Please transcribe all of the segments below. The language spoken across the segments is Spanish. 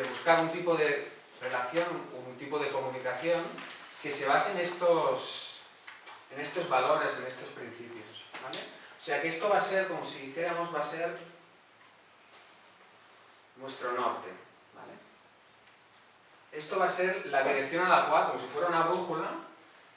de buscar un tipo de relación, un tipo de comunicación que se base en estos valores, en estos principios, ¿vale? O sea que esto va a ser, como si dijéramos, va a ser nuestro norte, ¿vale? Esto va a ser la dirección a la cual, como si fuera una brújula,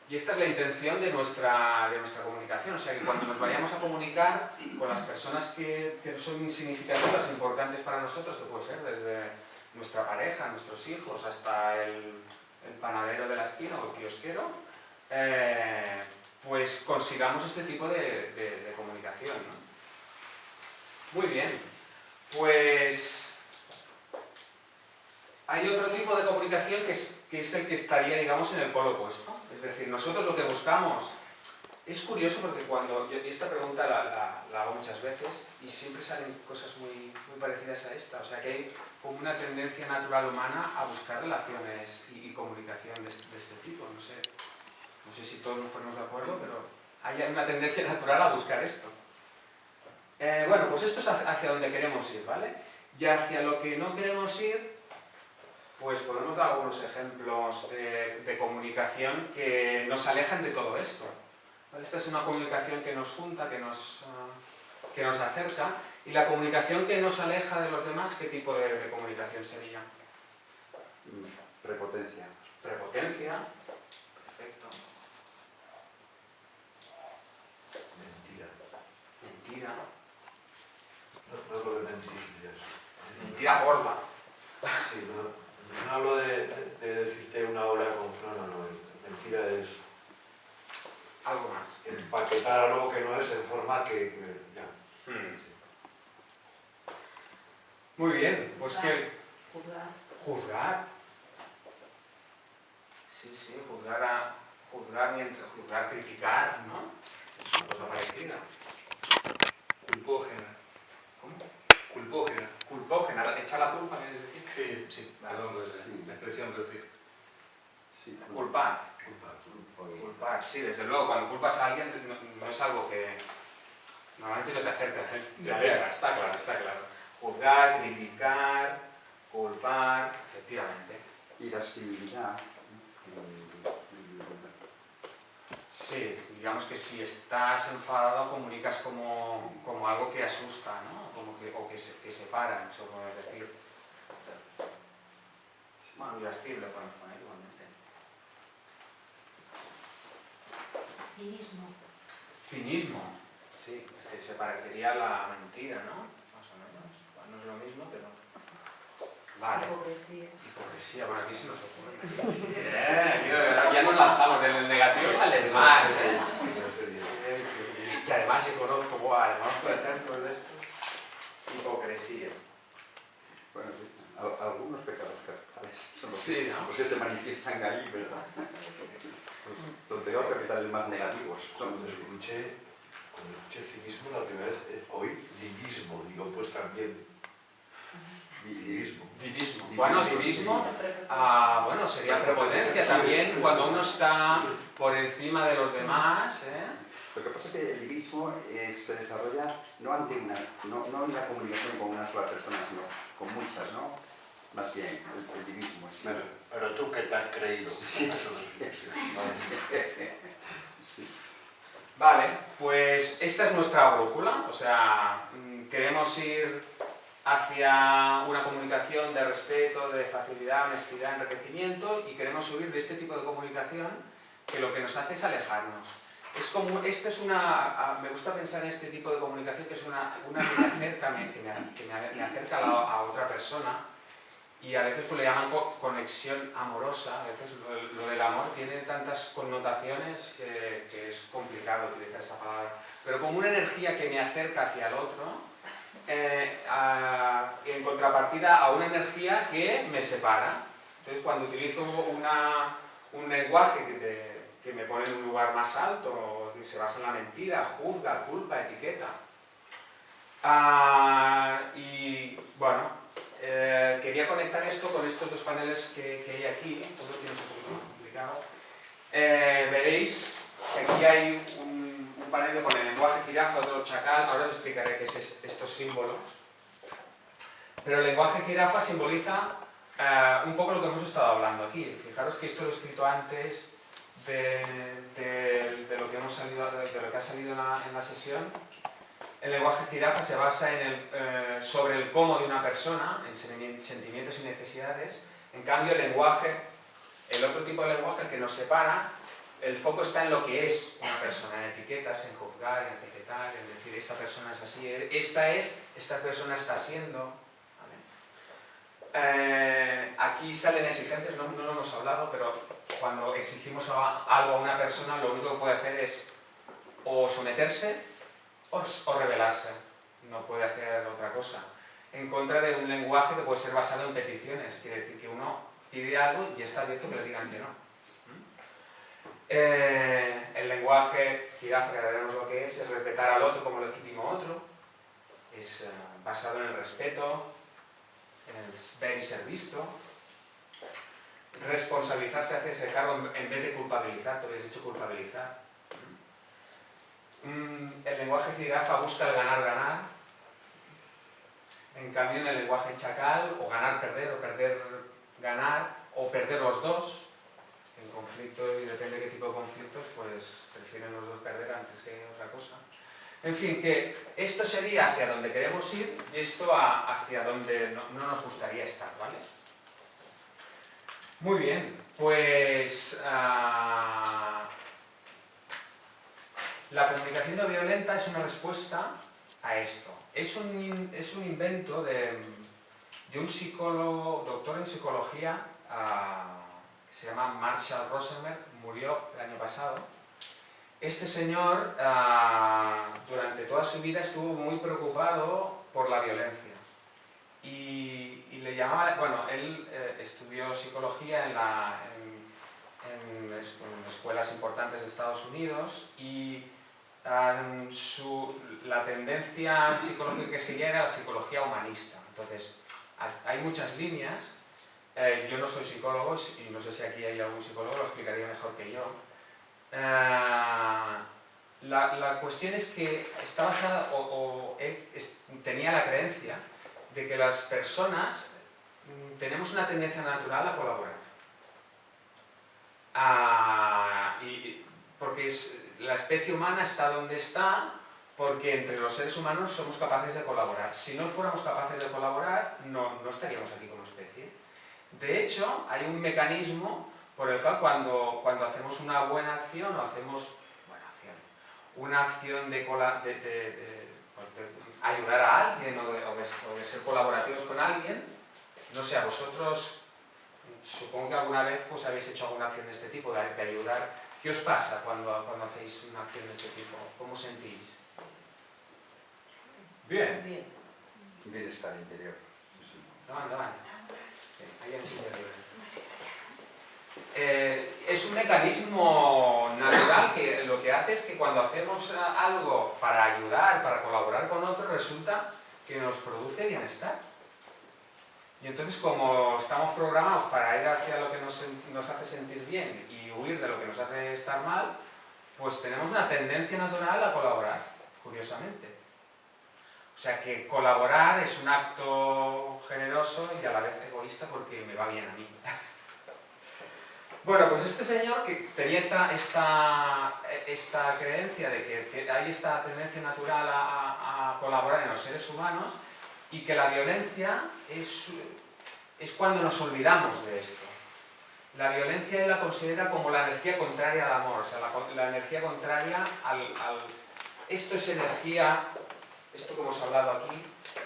y esta es la intención de nuestra comunicación. O sea que cuando nos vayamos a comunicar con las personas que son significativas, importantes para nosotros, que puede ser desde nuestra pareja, nuestros hijos, hasta el panadero de la esquina o el kiosquero, pues consigamos este tipo de comunicación, ¿no? Muy bien, pues hay otro tipo de comunicación que es el que estaría, digamos, en el polo opuesto. Es decir, nosotros lo que buscamos... Es curioso porque cuando yo esta pregunta la hago muchas veces y siempre salen cosas muy parecidas a esta. O sea que hay como una tendencia natural humana a buscar relaciones y comunicación de este tipo. No sé si todos nos ponemos de acuerdo, pero hay una tendencia natural a buscar esto. Bueno, pues esto es hacia donde queremos ir, ¿vale? Y hacia lo que no queremos ir, pues podemos dar algunos ejemplos de comunicación que nos alejan de todo esto. Esta es una comunicación que nos junta, que nos acerca, y la comunicación que nos aleja de los demás, ¿qué tipo de comunicación sería? Prepotencia. Prepotencia, perfecto. Mentira. No hablo de mentiras. Mentira gorda. Sí, no hablo de decirte una hora con... No. Mentira es... Algo más. Empaquetar algo que no es en forma que ya. Muy bien, pues que... Juzgar. Juzgar. Sí, juzgar, criticar, ¿no? Es una cosa parecida. Culpógena. ¿Cómo? Culpógena. Culpógena, echa la culpa, ¿quieres decir? Sí, Vale. perdón por Sí. la expresión, pero sí. Sí, Culpar. Culpar, sí, desde luego, cuando culpas a alguien no es algo que normalmente no te acerca, te aleja, está claro. Juzgar, criticar, culpar, efectivamente. irascibilidad. Sí, digamos que si estás enfadado comunicas como algo que asusta, ¿no? O que separa, eso podemos decir. Bueno, irascible podemos poner igualmente. Cinismo. Cinismo, sí, se parecería a la mentira, ¿no? Más o menos. Bueno, no es lo mismo, pero... Vale. Hipocresía. Hipocresía, bueno, aquí se nos ocurre. Ya nos lanzamos, del negativo sale mal. Que además yo conozco ejemplos de esto. Hipocresía. Bueno, sí, algunos pecados capitales son los, Sí, ¿no? los que se manifiestan ahí, ¿verdad? Los peores capitales más negativos son Cuando escuché cinismo la primera vez, oí divismo, digo, pues también divismo. Divismo. Bueno, divismo, bueno, sería prepotencia también cuando uno está por encima de los demás, ¿eh? Lo que pasa es que el divismo se desarrolla no en la comunicación con una sola persona, sino con muchas, ¿no? Más bien, el divismo. Sí. Pero tú, ¿qué te has creído? Vale, pues esta es nuestra brújula, o sea, queremos ir hacia una comunicación de respeto, de facilidad, honestidad, enriquecimiento, y queremos huir de este tipo de comunicación que lo que nos hace es alejarnos. Es como, me gusta pensar en este tipo de comunicación que es una que me acerca, me acerca a otra persona, y a veces pues le llaman conexión amorosa. A veces lo del amor tiene tantas connotaciones que es complicado utilizar esa palabra, pero como una energía que me acerca hacia el otro, en contrapartida a una energía que me separa. Entonces cuando utilizo un lenguaje que me pone en un lugar más alto, que se basa en la mentira, juzga, culpa, etiqueta, y bueno, quería conectar esto con estos dos paneles que hay aquí. Todo tiene un poquito más complicado. Veréis que aquí hay un panel que pone lenguaje jirafa, otro chacal. Ahora os explicaré qué es estos símbolos. Pero el lenguaje jirafa simboliza un poco lo que hemos estado hablando aquí. Fijaros que esto lo he escrito antes de lo que hemos salido, de lo que ha salido en la sesión. El lenguaje jirafa se basa sobre el cómo de una persona, en sentimientos y necesidades. En cambio, el otro tipo de lenguaje, el que nos separa, el foco está en lo que es una persona, en etiquetas, en juzgar, en etiquetar, en decir esta persona es así, esta persona está siendo. ¿Vale? Aquí salen exigencias, no lo hemos hablado, pero cuando exigimos algo a una persona, lo único que puede hacer es o someterse o rebelarse. No puede hacer otra cosa. En contra de un lenguaje que puede ser basado en peticiones, quiere decir que uno pide algo y está abierto que le digan que no. El lenguaje jirafa, que ahora veremos lo que es respetar al otro como legítimo otro, es basado en el respeto, en el ver y ser visto. Responsabilizarse, hacerse cargo en vez de culpabilizar, tú habías dicho culpabilizar. El lenguaje jirafa busca el ganar-ganar. En cambio, en el lenguaje chacal, o ganar-perder, o perder-ganar, o perder los dos. En conflicto, y depende de qué tipo de conflictos, pues prefieren los dos perder antes que otra cosa. En fin, que esto sería hacia donde queremos ir y esto hacia donde no nos gustaría estar, ¿vale? Muy bien, pues la comunicación no violenta es una respuesta a esto. Es un invento de un psicólogo, doctor en psicología, que se llama Marshall Rosenberg, murió el año pasado. Este señor, durante toda su vida, estuvo muy preocupado por la violencia. Y le llamaba, bueno, él estudió psicología en escuelas importantes de Estados Unidos y la tendencia psicológica que seguía era la psicología humanista. Entonces, hay muchas líneas. Yo no soy psicólogo y no sé si aquí hay algún psicólogo, lo explicaría mejor que yo. La cuestión es que está basada, él tenía la creencia de que las personas tenemos una tendencia natural a colaborar. Porque la especie humana está donde está, porque entre los seres humanos somos capaces de colaborar. Si no fuéramos capaces de colaborar, no estaríamos aquí como especie. De hecho, hay un mecanismo por el cual cuando hacemos una buena acción o hacemos una acción de ayudar a alguien o de ser colaborativos con alguien, no sé, a vosotros supongo que alguna vez pues habéis hecho alguna acción de este tipo, de ayudar. ¿Qué os pasa cuando hacéis una acción de este tipo? ¿Cómo sentís? Bien. Bienestar interior. Davant. Ahí en sitio libre. Es un mecanismo natural que lo que hace es que cuando hacemos algo para ayudar, para colaborar con otro, resulta que nos produce bienestar. Y entonces, como estamos programados para ir hacia lo que nos hace sentir bien y huir de lo que nos hace estar mal, pues tenemos una tendencia natural a colaborar, curiosamente. O sea que colaborar es un acto generoso y a la vez egoísta porque me va bien a mí. Bueno, pues este señor que tenía esta creencia de que hay esta tendencia natural a colaborar en los seres humanos y que la violencia es cuando nos olvidamos de esto. La violencia él la considera como la energía contraria al amor, o sea, la energía contraria esto es energía, esto que hemos hablado aquí,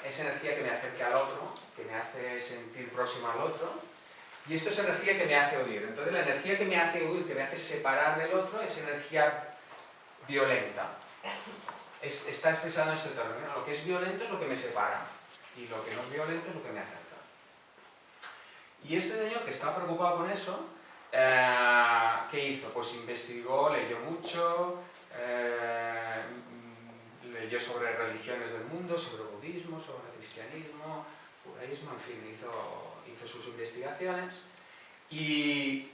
es energía que me acerca al otro, que me hace sentir próximo al otro. Y esto es energía que me hace huir. Entonces la energía que me hace huir, que me hace separar del otro, es energía violenta. Está expresado en este término. Lo que es violento es lo que me separa. Y lo que no es violento es lo que me acerca. Y este señor que está preocupado con eso, ¿qué hizo? Pues investigó, leyó mucho, leyó sobre religiones del mundo, sobre budismo, sobre cristianismo, judaísmo, en fin, hizo sus investigaciones y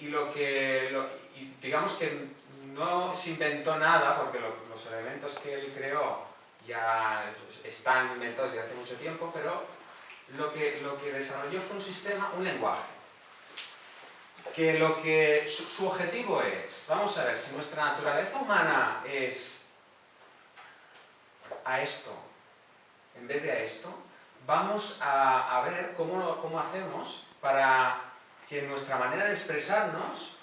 digamos que no se inventó nada porque los elementos que él creó ya están inventados desde hace mucho tiempo, pero lo que desarrolló fue un sistema, un lenguaje. Su objetivo es, vamos a ver, si nuestra naturaleza humana es a esto, en vez de a esto, vamos a ver cómo hacemos para que nuestra manera de expresarnos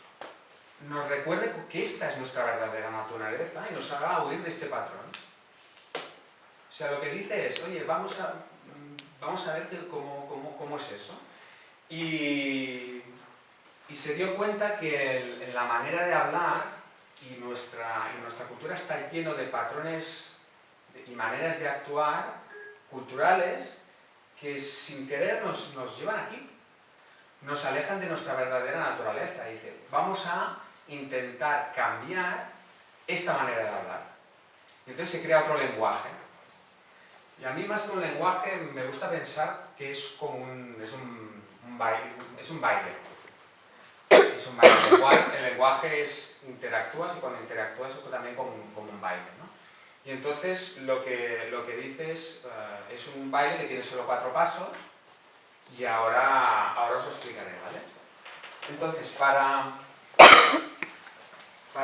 nos recuerde que esta es nuestra verdadera naturaleza y nos haga huir de este patrón. O sea, lo que dice es, oye, vamos a ver cómo es eso. Y se dio cuenta que en la manera de hablar y nuestra cultura está lleno de patrones y maneras de actuar culturales que sin querer nos llevan aquí, nos alejan de nuestra verdadera naturaleza. Dice, vamos a intentar cambiar esta manera de hablar. Y entonces se crea otro lenguaje. Y a mí más que un lenguaje me gusta pensar que es como un baile. Es un baile. El lenguaje interactúas y cuando interactúas es también como un baile, ¿no? Y entonces lo que dices es un baile que tiene solo 4 pasos y ahora os lo explicaré, ¿vale? Entonces, para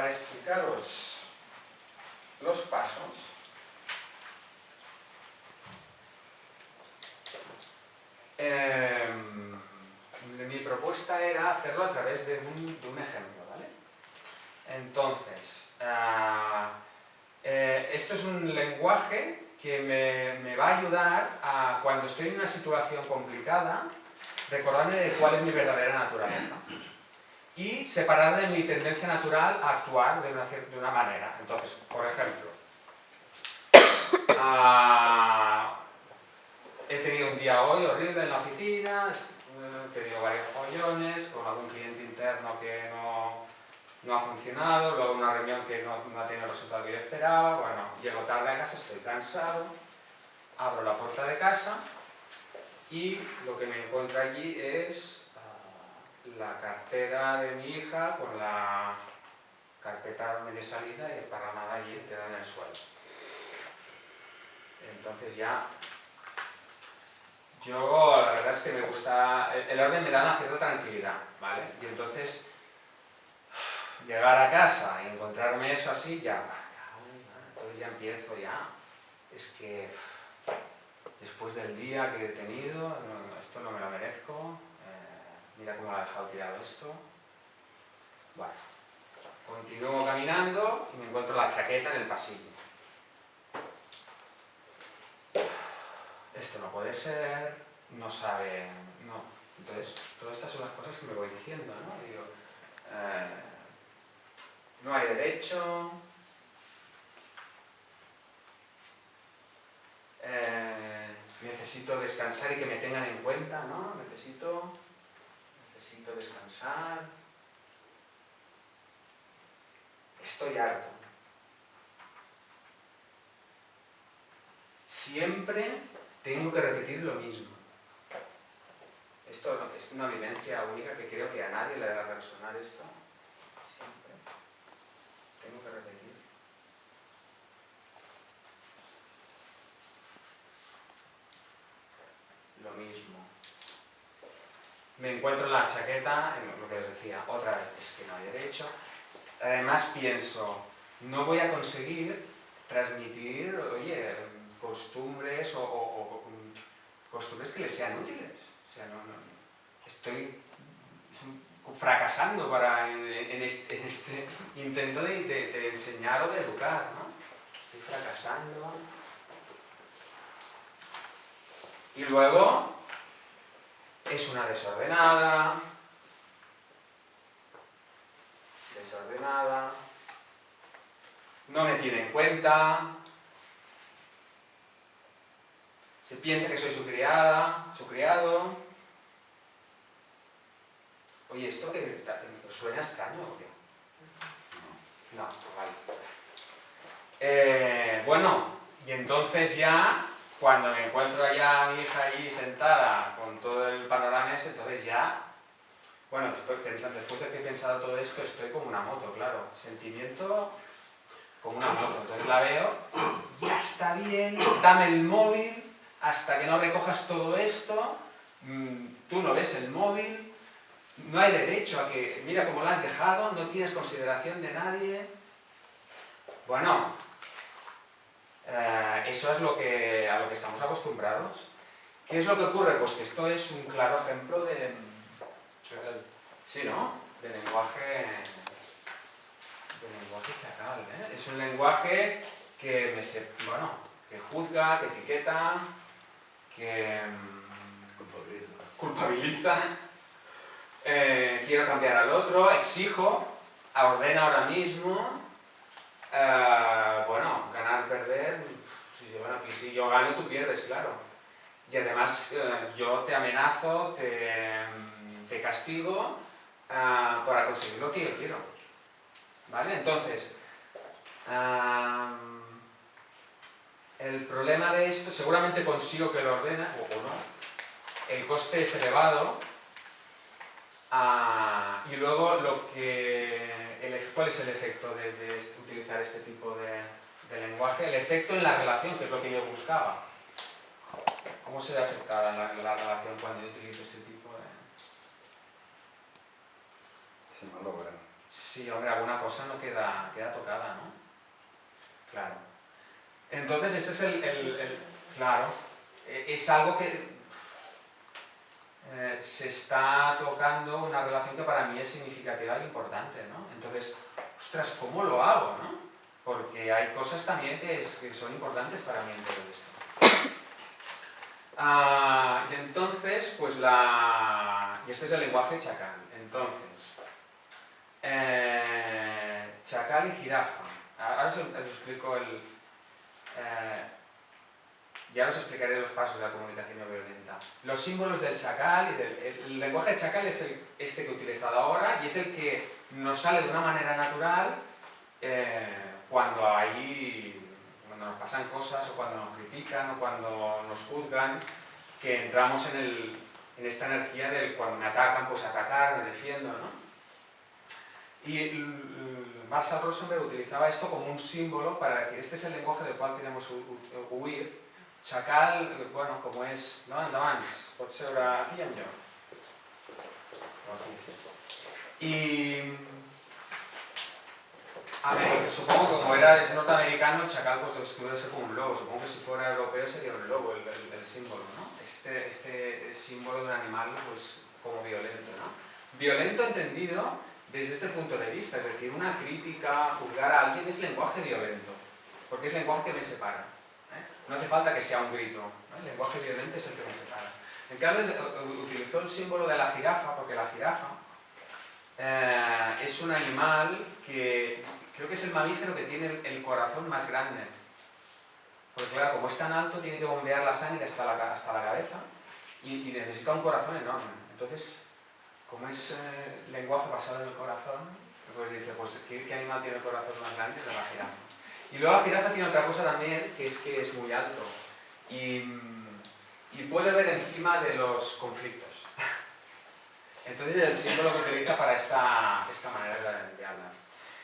explicaros los pasos, mi propuesta era hacerlo a través de un ejemplo, ¿vale? Entonces, esto es un lenguaje que me va a ayudar a, cuando estoy en una situación complicada, recordarme de cuál es mi verdadera naturaleza y separar de mi tendencia natural a actuar de una manera. Entonces, por ejemplo, he tenido un día hoy horrible en la oficina, he tenido varios follones con algún cliente interno que no ha funcionado, luego una reunión que no ha tenido el resultado que yo esperaba. Bueno, llego tarde a casa, estoy cansado, abro la puerta de casa y lo que me encuentro allí es la cartera de mi hija con la carpeta medio salida y desparramada allí entera en el suelo. Entonces ya, yo la verdad es que me gusta, el orden me da una cierta tranquilidad, ¿vale? Y entonces llegar a casa y encontrarme eso así, ya, entonces ya empiezo es que después del día que he tenido, esto no me lo merezco, mira cómo lo ha dejado tirado esto. Bueno, continúo caminando y me encuentro la chaqueta en el pasillo. Esto no puede ser, no sabe, no. Entonces, todas estas son las cosas que me voy diciendo, ¿no? Digo, no hay derecho, necesito descansar y que me tengan en cuenta, ¿no? Necesito descansar, estoy harto. Siempre tengo que repetir lo mismo. Esto es una vivencia única que creo que a nadie le va a resonar esto. Siempre tengo que repetir. Lo mismo. Me encuentro en la chaqueta, en lo que les decía, otra vez, es que no hay derecho. Además pienso, no voy a conseguir transmitir, oye, costumbres o costumbres que les sean útiles. O sea, estoy fracasando en este intento de enseñar o de educar, ¿no? Estoy fracasando. Y luego es una desordenada, no me tiene en cuenta, se piensa que soy su criado. Oye, ¿esto que os suena extraño o qué? No, vale. Bueno, y entonces ya, cuando me encuentro allá a mi hija allí sentada con todo el panorama ese, entonces ya, bueno, después de que he pensado todo esto, estoy como una moto, claro, sentimiento como una moto. Entonces la veo, ya está bien, dame el móvil, hasta que no recojas todo esto, tú no ves el móvil, no hay derecho a que, mira cómo lo has dejado, no tienes consideración de nadie. Bueno, eso es a lo que estamos acostumbrados. ¿Qué es lo que ocurre? Pues que esto es un claro ejemplo de... Sí, ¿no? De lenguaje chacal, ¿eh? Es un lenguaje que que juzga, que etiqueta, que culpabiliza, quiero cambiar al otro, exijo, ordena ahora mismo, ganar, perder, si yo gano tú pierdes, claro. Y además yo te amenazo, te castigo para conseguir lo que yo quiero. ¿Vale? Entonces, el problema de esto, seguramente consigo que lo ordene, o no, el coste es elevado, y luego ¿cuál es el efecto de utilizar este tipo de lenguaje? El efecto en la relación, que es lo que yo buscaba. ¿Cómo se ve afectada la relación cuando yo utilizo este tipo de...? Se malogra. Sí, hombre, alguna cosa no queda tocada, ¿no? Claro. Entonces, este es claro, es algo que se está tocando una relación que para mí es significativa e importante, ¿no? Entonces, ostras, ¿cómo lo hago, no? Porque hay cosas también que son importantes para mí en todo esto. Y entonces, pues y este es el lenguaje chacal. Entonces, chacal y jirafa. Ahora os explico ya os explicaré los pasos de la comunicación no violenta. Los símbolos del chacal el lenguaje chacal es este que he utilizado ahora y es el que nos sale de una manera natural cuando nos pasan cosas o cuando nos critican o cuando nos juzgan, que entramos en esta energía de cuando me atacan, pues atacar, me defiendo, ¿no? Y Marshall Rosenberg utilizaba esto como un símbolo para decir, este es el lenguaje del cual queremos huir. Chacal, bueno, como és... No? Endavant, pot seure aquí en jo. Y... supongo que como es norteamericano, el chacal pues debe ser como un lobo. Supongo que si fuera europeo sería un lobo el símbolo, ¿no? Este símbolo de un animal pues como violento, ¿no? Violento entendido desde este punto de vista, es decir, una crítica, juzgar a alguien es lenguaje violento, porque es lenguaje que me separa. No hace falta que sea un grito, ¿no? El lenguaje violento es el que me separa. En cambio, utilizó el símbolo de la jirafa, porque la jirafa es un animal que creo que es el mamífero que tiene el corazón más grande. Porque claro, como es tan alto, tiene que bombear la sangre hasta la cabeza y necesita un corazón enorme. Entonces, como es lenguaje basado en el corazón, pues dice, pues ¿qué animal tiene el corazón más grande? De la jirafa. Y luego la jirafa tiene otra cosa también, que es muy alto y puede ver encima de los conflictos. Entonces es el símbolo que utiliza para esta manera de hablar.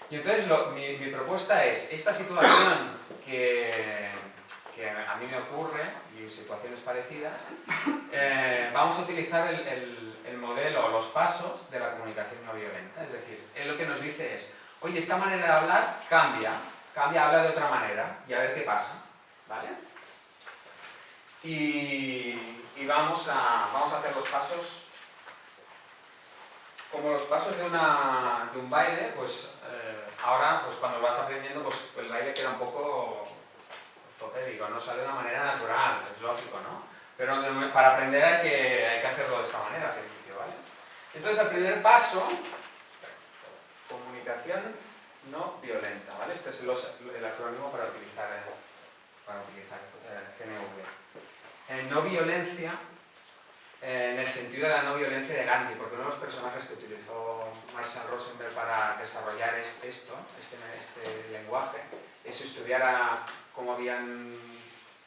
Y entonces mi propuesta es, esta situación que a mí me ocurre, y situaciones parecidas, vamos a utilizar el modelo, los pasos de la comunicación no violenta. Es decir, él lo que nos dice es, oye, esta manera de hablar cambia, habla de otra manera y a ver qué pasa, ¿vale? Y vamos a hacer los pasos como los pasos de un baile, pues ahora pues cuando lo vas aprendiendo pues el baile queda un poco ortopédico, no sale de una manera natural, es lógico, ¿no? Pero para aprender hay que hacerlo de esta manera al principio, ¿vale? Entonces el primer paso, comunicación no violenta, ¿vale? Este es el acrónimo para utilizar CNV. No violencia, en el sentido de la no violencia de Gandhi, porque uno de los personajes que utilizó Marshall Rosenberg para desarrollar este lenguaje es estudiar cómo habían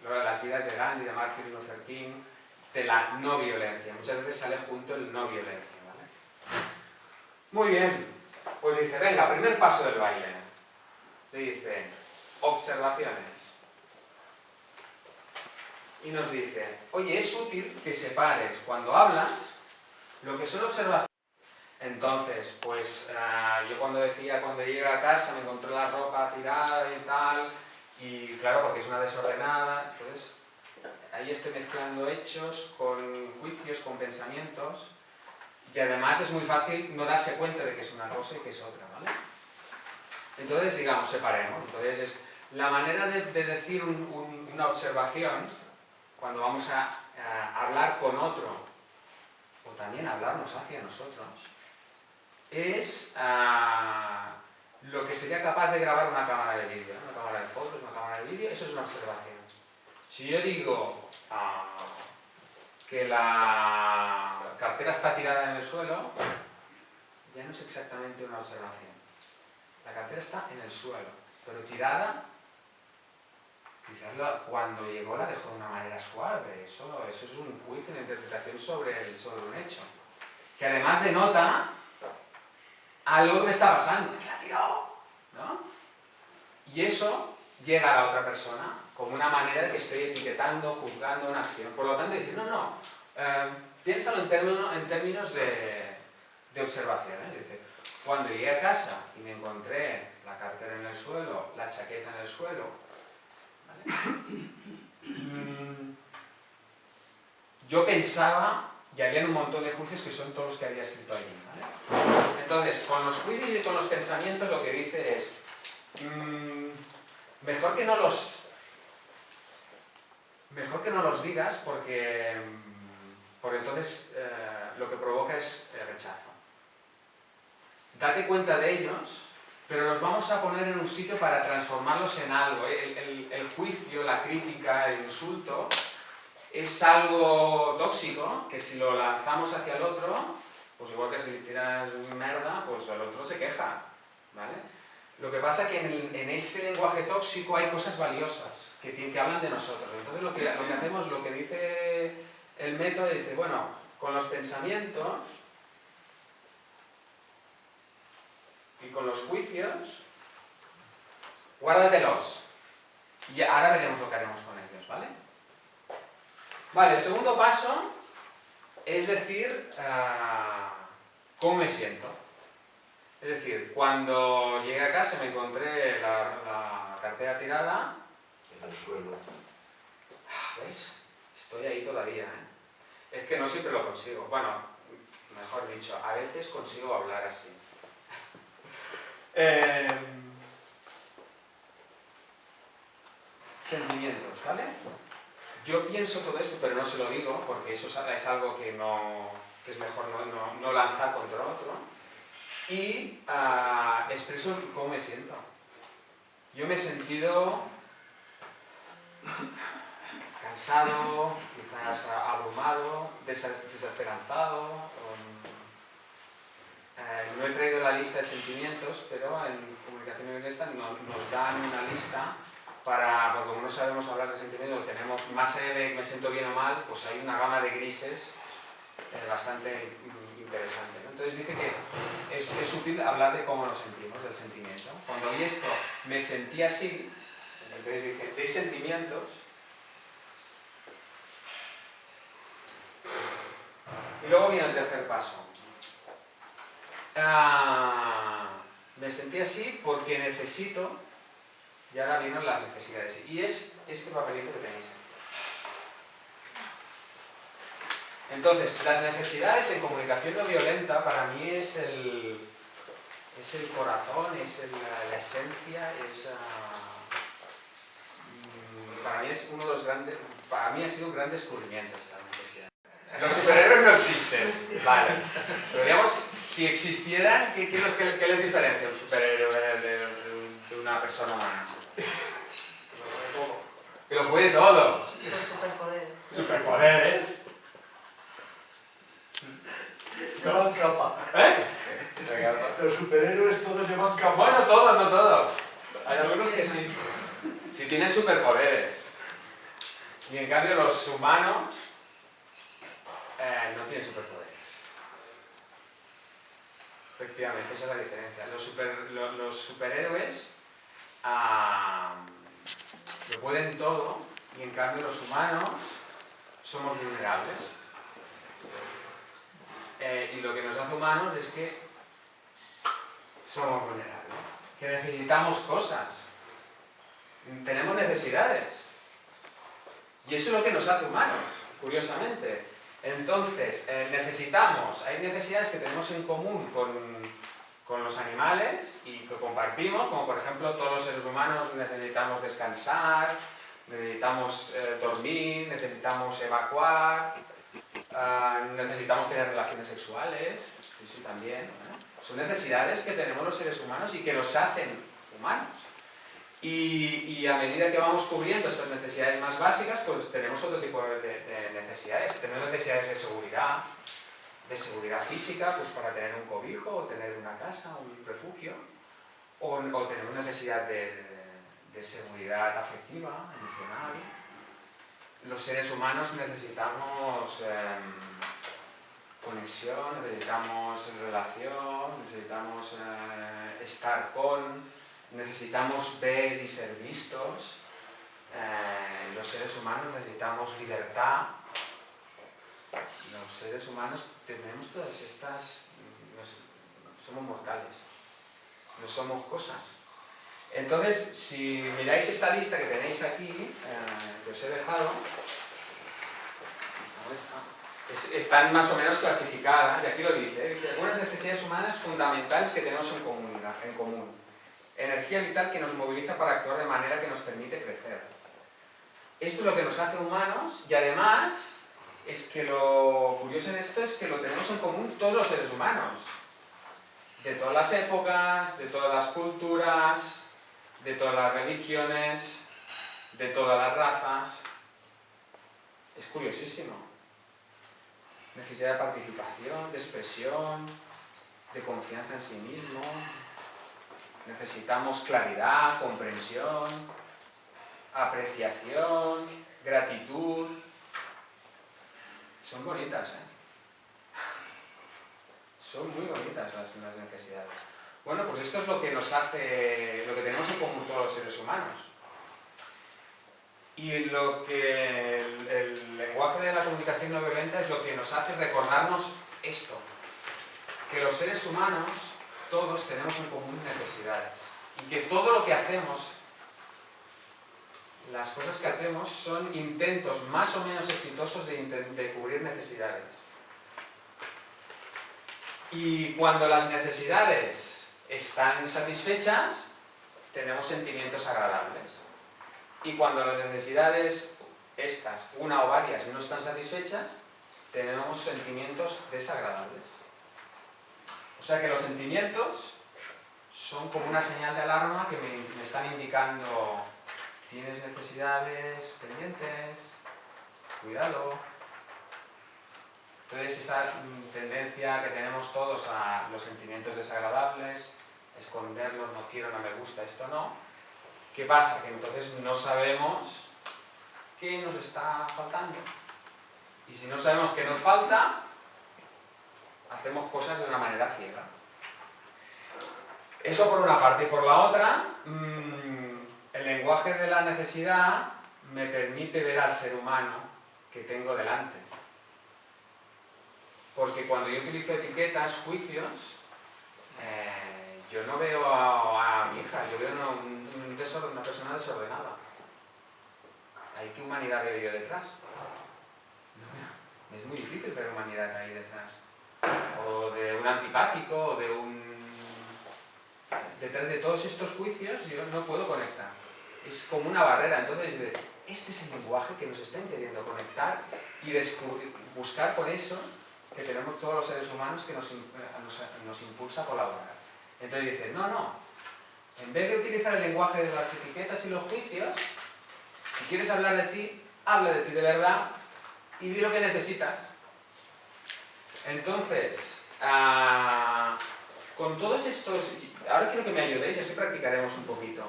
las vidas de Gandhi, de Martin Luther King, de la no violencia. Muchas veces sale junto el no violencia, ¿vale? Muy bien. Pues dice, venga, primer paso del baile. Le dice, observaciones. y nos dice, oye, es útil que separes cuando hablas lo que son observaciones. Entonces, pues yo cuando llegué a casa me encontré la ropa tirada y tal, y claro, porque es una desordenada, entonces ahí estoy mezclando hechos con juicios, con pensamientos, y además es muy fácil no darse cuenta de que es una cosa y que es otra, ¿vale? Entonces, digamos, separemos. Entonces, es la manera de decir una observación, cuando vamos a hablar con otro, o también hablarnos hacia nosotros, es lo que sería capaz de grabar una cámara de vídeo, una cámara de fotos, una cámara de vídeo, eso es una observación. Si yo digo que la cartera está tirada en el suelo, ya no es exactamente una observación. La cartera está en el suelo, pero tirada, quizás cuando llegó la dejó de una manera suave. Eso es un juicio, una interpretación sobre un hecho. Que además denota algo que me está pasando, que la tiró, ¿no? Y eso llega a la otra persona como una manera de que estoy etiquetando, juzgando una acción. Por lo tanto, decir, piénsalo en términos de observación. Dice, cuando llegué a casa y me encontré la cartera en el suelo, la chaqueta en el suelo, ¿vale? Yo pensaba, y había un montón de juicios que son todos los que había escrito allí, ¿vale? Entonces, con los juicios y con los pensamientos lo que dice es, mejor que no los digas porque entonces lo que provoca es rechazo. Date cuenta de ellos, pero los vamos a poner en un sitio para transformarlos en algo. El juicio, la crítica, el insulto es algo tóxico que si lo lanzamos hacia el otro, pues igual que si le tiras merda, pues el otro se queja, ¿vale? Lo que pasa es que en ese lenguaje tóxico hay cosas valiosas que hablan de nosotros. Entonces lo que hacemos, lo que dice el método, dice, bueno, con los pensamientos y con los juicios, guárdatelos. Y ahora veremos lo que haremos con ellos, ¿vale? Vale, el segundo paso es decir cómo me siento. Es decir, cuando llegué a casa me encontré la cartera tirada. En el suelo. ¿Ves? Estoy ahí todavía, ¿eh? Es que no siempre lo consigo. Bueno, mejor dicho, a veces consigo hablar así. Sentimientos, ¿vale? Yo pienso todo esto, pero no se lo digo, porque eso es algo que es mejor no lanzar contra otro. Y expreso cómo me siento. Yo me he sentido cansado, quizás abrumado, desesperanzado. No he traído la lista de sentimientos, pero en Comunicación Honesta nos dan una lista porque como no sabemos hablar de sentimientos, tenemos más allá de que me siento bien o mal, pues hay una gama de grises bastante interesante, ¿no? Entonces dice que es útil hablar de cómo nos sentimos, del sentimiento. Cuando vi esto, me sentí así, entonces dice, de sentimientos. Y luego viene el tercer paso. Me sentí así porque necesito, y ahora vienen las necesidades. Y es este papelito que tenéis aquí. Entonces, las necesidades en comunicación no violenta para mí es el corazón, es la esencia, para mí es uno de los grandes, para mí ha sido un gran descubrimiento esta necesidad. Los superhéroes no existen, vale, pero digamos, si existieran, ¿qué les diferencia un superhéroe de una persona humana? Que lo puede todo. Los superpoderes. Superpoderes. Llevan capa. ¿Eh? Los superhéroes todos llevan capa. Bueno, todos, no todos. Hay algunos que sí. Sí tienen superpoderes. Y en cambio los humanos no tienen superpoderes. Efectivamente, esa es la diferencia. Los superhéroes lo pueden todo y en cambio los humanos somos vulnerables. Y lo que nos hace humanos es que somos vulnerables, que necesitamos cosas, tenemos necesidades. Y eso es lo que nos hace humanos, curiosamente. Entonces, hay necesidades que tenemos en común con los animales y que compartimos, como por ejemplo todos los seres humanos necesitamos descansar, necesitamos dormir, necesitamos evacuar, necesitamos tener relaciones sexuales, sí, también, ¿no? Son necesidades que tenemos los seres humanos y que nos hacen humanos. Y a medida que vamos cubriendo estas necesidades más básicas, pues tenemos otro tipo de necesidades. Tenemos necesidades de seguridad física, pues para tener un cobijo, o tener una casa, un refugio, o tenemos necesidad de seguridad afectiva, emocional. Los seres humanos necesitamos conexión, necesitamos relación, necesitamos estar con... Necesitamos ver y ser vistos. Los seres humanos necesitamos libertad. Los seres humanos tenemos todas estas... somos mortales. No somos cosas. Entonces, si miráis esta lista que tenéis aquí, que os he dejado, están más o menos clasificadas, y aquí lo dice, algunas necesidades humanas fundamentales que tenemos en común. Energía vital que nos moviliza para actuar de manera que nos permite crecer. Esto es lo que nos hace humanos y además es que lo curioso en esto es que lo tenemos en común todos los seres humanos. De todas las épocas, de todas las culturas, de todas las religiones, de todas las razas. Es curiosísimo. Necesidad de participación, de expresión, de confianza en sí mismo. Necesitamos claridad, comprensión, apreciación, gratitud. Son bonitas, ¿eh? Son muy bonitas las necesidades. Bueno, pues esto es lo que nos hace, lo que tenemos en común todos los seres humanos. Y lo que el lenguaje de la comunicación no violenta es lo que nos hace recordarnos esto, que los seres humanos todos tenemos en común necesidades y que todo lo que hacemos, las cosas que hacemos son intentos más o menos exitosos de cubrir necesidades. Y cuando las necesidades están satisfechas, tenemos sentimientos agradables. Y cuando las necesidades, estas, una o varias, no están satisfechas, tenemos sentimientos desagradables. O sea que los sentimientos son como una señal de alarma que me están indicando: tienes necesidades pendientes, cuidado. Entonces esa tendencia que tenemos todos a los sentimientos desagradables, esconderlos, no quiero, no me gusta, esto no. ¿Qué pasa? Que entonces no sabemos qué nos está faltando. Y si no sabemos qué nos falta, hacemos cosas de una manera ciega. Eso por una parte. Y por la otra, el lenguaje de la necesidad me permite ver al ser humano que tengo delante. Porque cuando yo utilizo etiquetas, juicios, yo no veo a mi hija, yo veo una persona desordenada. ¿Hay qué humanidad veo yo detrás? No, es muy difícil ver humanidad ahí detrás. O de un antipático, o de un... Detrás de todos estos juicios yo no puedo conectar. Es como una barrera. Entonces, este es el lenguaje que nos está impidiendo conectar y buscar con eso que tenemos todos los seres humanos que nos impulsa a colaborar. Entonces dice, no, en vez de utilizar el lenguaje de las etiquetas y los juicios, si quieres hablar de ti, habla de ti de verdad y di lo que necesitas. Entonces, con todos estos... Ahora quiero que me ayudéis y así practicaremos un poquito.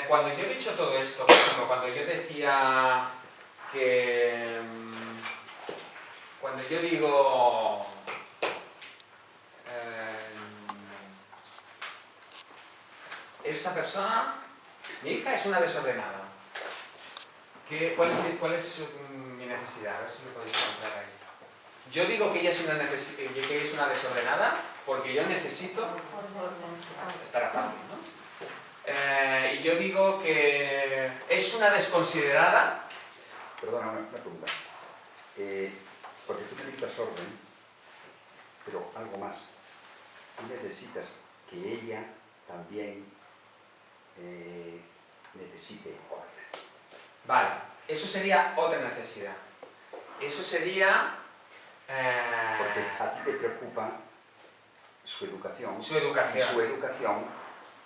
Cuando yo he dicho todo esto, por ejemplo, cuando yo decía que... Cuando yo digo... esa persona, mi hija es una desordenada. ¿Cuál es mi necesidad? A ver si lo podéis encontrar ahí. Yo digo que ella es una desordenada porque yo necesito... Estará fácil, ¿no? Y yo digo que es una desconsiderada. Perdona, una pregunta. Porque tú necesitas orden, pero algo más. Tú necesitas que ella también necesite orden. Vale, eso sería otra necesidad. Eso sería... Porque a ti te preocupa su educación. Su educación. Y su educación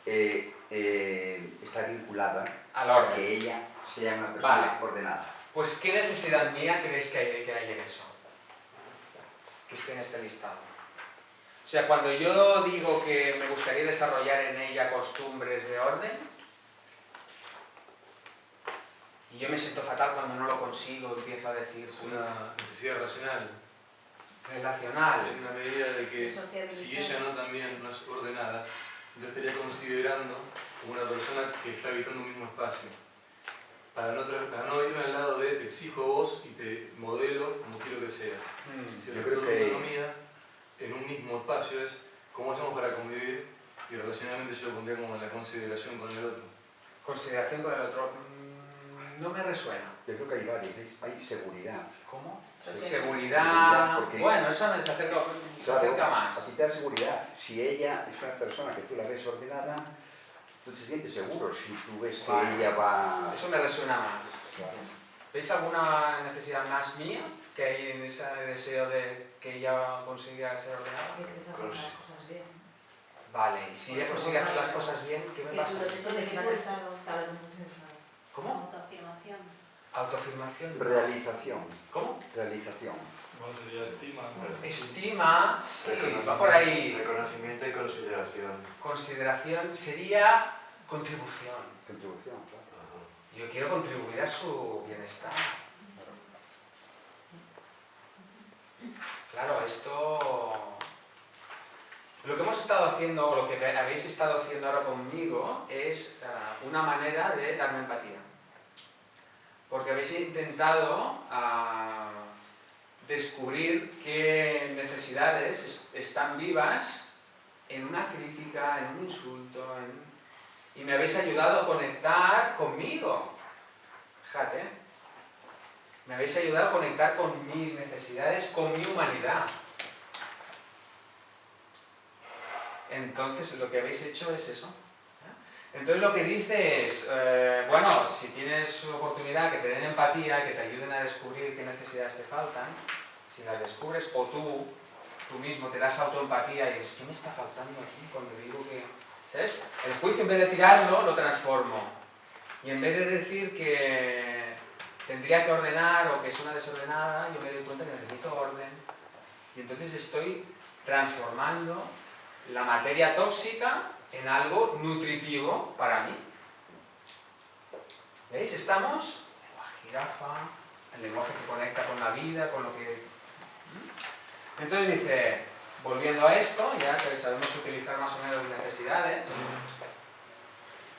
está vinculada Al a orden. que ella sea una persona Vale. ordenada. Pues, ¿qué necesidad mía creéis que hay en eso? Que esté en este listado. O sea, cuando yo digo que me gustaría desarrollar en ella costumbres de orden, y yo me siento fatal cuando no lo consigo, empiezo a decir... Es una necesidad racional, relacional. en una medida de que si ella también no es ordenada, yo estaría considerando como una persona que está habitando un mismo espacio. Para no irme al lado de te exijo vos y te modelo como quiero que seas. Si Yo el creo de que- autonomía en un mismo espacio es cómo hacemos para convivir, y relacionalmente yo lo pondría como en la consideración con el otro. Consideración con el otro. No me resuena. Yo creo que hay varios. Hay seguridad. ¿Cómo? Social. Seguridad. Porque- Bueno, eso se acerca más. A ti te da seguridad. Si ella es una persona que tú la ves ordenada, tú te sientes seguro si tú ves que Vale. ella va... Eso me resuena más. Claro. ¿Veis alguna necesidad más mía que hay en ese deseo de que ella consiga ser ordenada? Es que se hacen las cosas bien. Vale, y si ella consigue hacer las cosas bien, ¿qué me Que pasa? tú lo sientes fracasado, claro, tú no te sientes nada. ¿Cómo? Autoafirmación. Autoafirmación. Realización. ¿Cómo? Realización. Bueno, sería estima. Estima, sí, va por ahí. Reconocimiento y consideración. Consideración sería contribución. Contribución, claro. Yo quiero contribuir a su bienestar. Claro, esto... Lo que hemos estado haciendo, o lo que habéis estado haciendo ahora conmigo, es una manera de darme empatía. Porque habéis intentado descubrir qué necesidades están vivas en una crítica, en un insulto, y me habéis ayudado a conectar conmigo. Fíjate, me habéis ayudado a conectar con mis necesidades, con mi humanidad. Entonces, lo que habéis hecho es eso. Entonces, lo que dice es, bueno, si tienes oportunidad que te den empatía, que te ayuden a descubrir qué necesidades te faltan, si las descubres, o tú mismo te das autoempatía y dices, ¿qué me está faltando aquí cuando digo que...? ¿Sabes? El juicio, en vez de tirarlo, lo transformo. Y en vez de decir que tendría que ordenar o que es una desordenada, yo me doy cuenta que necesito orden. Y entonces estoy transformando la materia tóxica en algo nutritivo para mí. ¿Veis? Estamos en la jirafa, el lenguaje que conecta con la vida, con lo que... Entonces dice, volviendo a esto, ya que sabemos utilizar más o menos necesidades,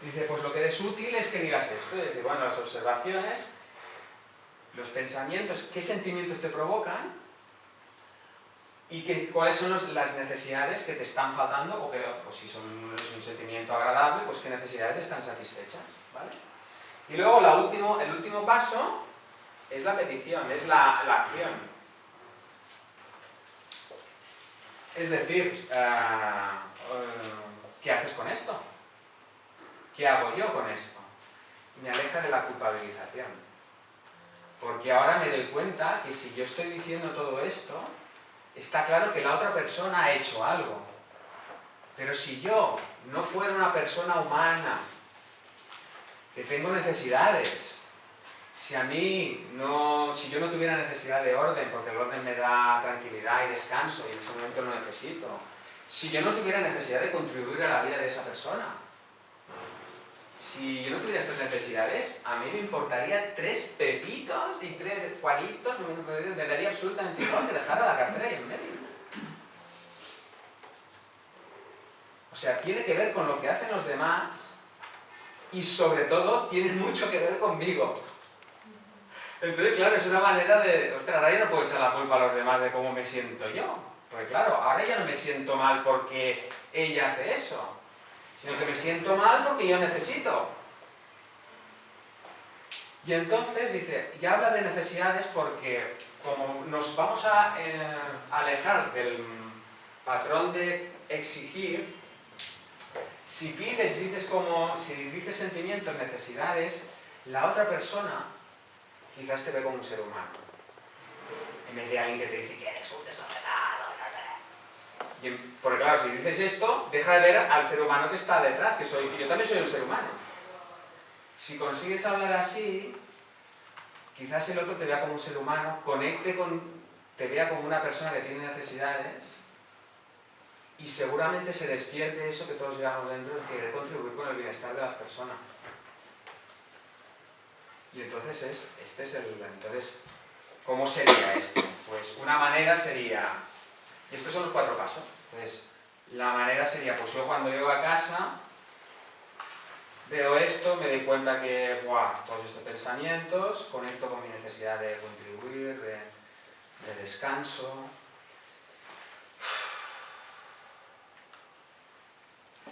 dice, pues lo que es útil es que digas esto, es decir, bueno, las observaciones, los pensamientos, qué sentimientos te provocan, y cuáles son las necesidades que te están faltando, o que pues si son un sentimiento agradable, pues qué necesidades están satisfechas, ¿vale? Y luego el último paso es la petición, es la acción. Es decir, ¿qué haces con esto? ¿Qué hago yo con esto? Me aleja de la culpabilización. Porque ahora me doy cuenta que si yo estoy diciendo todo esto, está claro que la otra persona ha hecho algo. Pero si yo no fuera una persona humana, que tengo necesidades, si yo no tuviera necesidad de orden, porque el orden me da tranquilidad y descanso y en ese momento lo necesito, si yo no tuviera necesidad de contribuir a la vida de esa persona, si yo no tuviera estas necesidades, a mí me importaría 3 pepitos y 3 Juanitos, me daría absolutamente igual que dejara la cartera ahí en medio. O sea, tiene que ver con lo que hacen los demás y sobre todo tiene mucho que ver conmigo. Entonces, claro, es una manera de... Ostras, ahora ya no puedo echar la culpa a los demás de cómo me siento yo. Porque claro, ahora ya no me siento mal porque ella hace eso, sino que me siento mal porque yo necesito. Y entonces dice, y habla de necesidades porque como nos vamos a alejar del patrón de exigir, si pides, si dices sentimientos, necesidades, la otra persona quizás te ve como un ser humano. En vez de alguien que te dice que eres un desordenado. Porque claro, si dices esto, deja de ver al ser humano que está detrás, que yo también soy un ser humano. Si consigues hablar así, quizás el otro te vea como un ser humano, te vea como una persona que tiene necesidades y seguramente se despierte eso que todos llevamos dentro, que quiere contribuir con el bienestar de las personas. Y entonces entonces, ¿cómo sería esto? Pues una manera sería, y estos son los 4 pasos, entonces la manera sería, pues yo cuando llego a casa veo esto, me doy cuenta que, todos estos pensamientos, conecto con mi necesidad de contribuir, de descanso.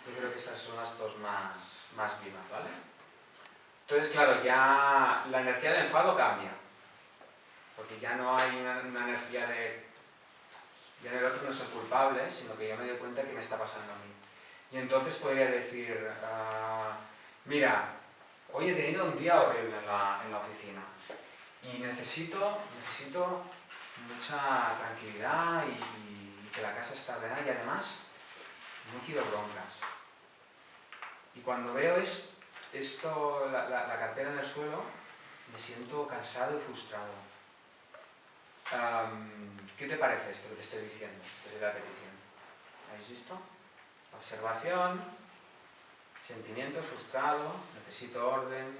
Yo creo que esas son las 2 más vivas, ¿vale? Entonces, claro, ya la energía del enfado cambia, porque ya no hay una energía de... Ya el otro no es el culpable, sino que yo me doy cuenta que me está pasando a mí. Y entonces podría decir, mira, hoy he tenido un día horrible en la oficina y necesito mucha tranquilidad y que la casa esté ordenada y además no quiero broncas. Y cuando veo la cartera en el suelo, me siento cansado y frustrado. ¿Qué te parece esto que te estoy diciendo? Esta es la petición. ¿Habéis visto? Observación, sentimiento frustrado, necesito orden,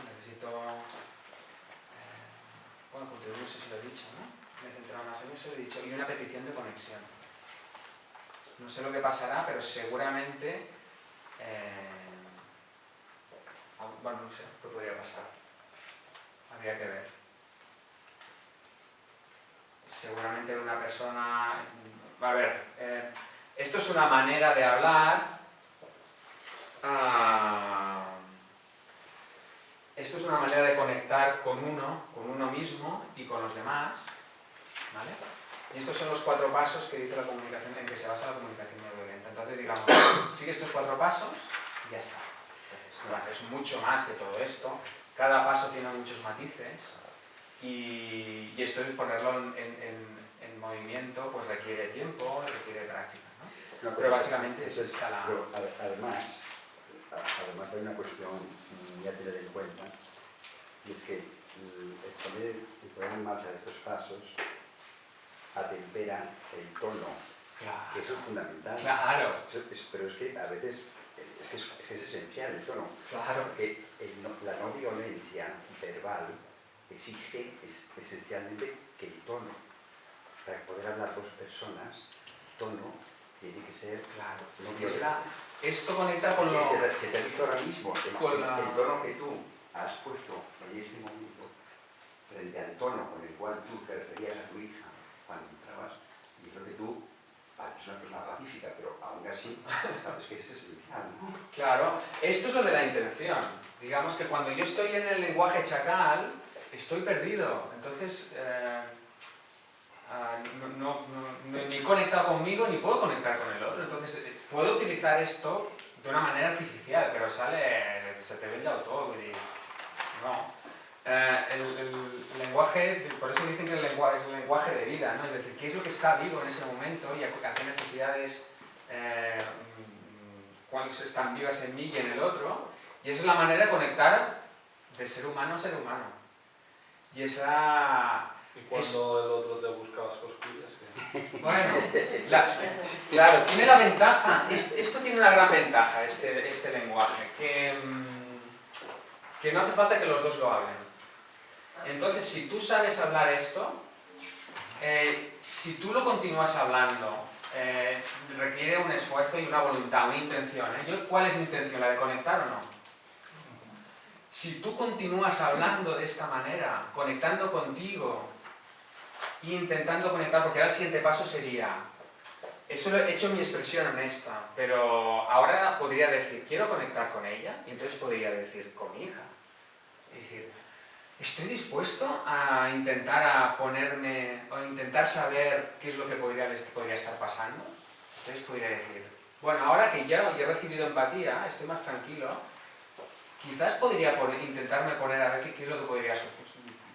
contribuir, eso sí lo he dicho, ¿no? Me he centrado más en eso, he dicho, y una petición de conexión. No sé lo que pasará, pero seguramente... bueno, no sé, ¿qué podría pasar? Habría que ver. Seguramente una persona... A ver, esto es una manera de hablar... Esto es una manera de conectar con uno mismo y con los demás, ¿vale? Y estos son los 4 pasos que dice la comunicación, en que se basa la comunicación no violenta. Entonces, digamos, sigue estos 4 pasos y ya está. Entonces, es mucho más que todo esto. Cada paso tiene muchos matices y esto de ponerlo en movimiento pues requiere tiempo, requiere práctica, ¿no? Pero básicamente es esta la... Pero además hay una cuestión ya tener en cuenta, y es que el poner en marcha estos pasos atempera el tono, Claro. que eso es fundamental. Claro. Pero es que a veces es esencial el tono. Claro. Porque la no violencia verbal exige esencialmente que el tono, para poder hablar 2 personas, el tono tiene que ser Claro. no violento. Esto conecta con lo... Se te ha visto ahora mismo el tono que tú has puesto en este momento frente al tono con el cual tú te referías a tu hija cuando entrabas, y yo creo que tú es una persona pacífica, pero aún así sabes que es esencial, ¿no? Claro, esto es lo de la intención. Digamos que cuando yo estoy en el lenguaje chacal, estoy perdido. Entonces, ni he conectado conmigo ni puedo conectar con el otro. Entonces, puedo utilizar esto de una manera artificial, pero se te ve el autor y no. El lenguaje, por eso dicen que el lenguaje es el lenguaje de vida, ¿no? Es decir, qué es lo que está vivo en ese momento y a qué necesidades cuáles están vivas en mí y en el otro, y esa es la manera de conectar de ser humano a ser humano. Y esa... ¿Y cuando el otro te busca las cosquillas? Bueno, claro, tiene la ventaja, esto tiene una gran ventaja, este lenguaje, que no hace falta que los dos lo hablen. Entonces, si tú sabes hablar esto, si tú lo continúas hablando, requiere un esfuerzo y una voluntad, una intención. ¿Cuál es mi intención? ¿La de conectar o no? si tú continúas hablando de esta manera, conectando contigo e intentando conectar, porque ahora el siguiente paso sería, eso lo he hecho en mi expresión honesta, pero ahora podría decir, quiero conectar con ella, y entonces podría decir, con mi hija. Es decir, estoy dispuesto a intentar ponerme, o intentar saber qué es lo que podría estar pasando. Entonces podría decir, bueno, ahora que ya he recibido empatía, estoy más tranquilo, quizás podría intentarme poner a ver qué es lo que podría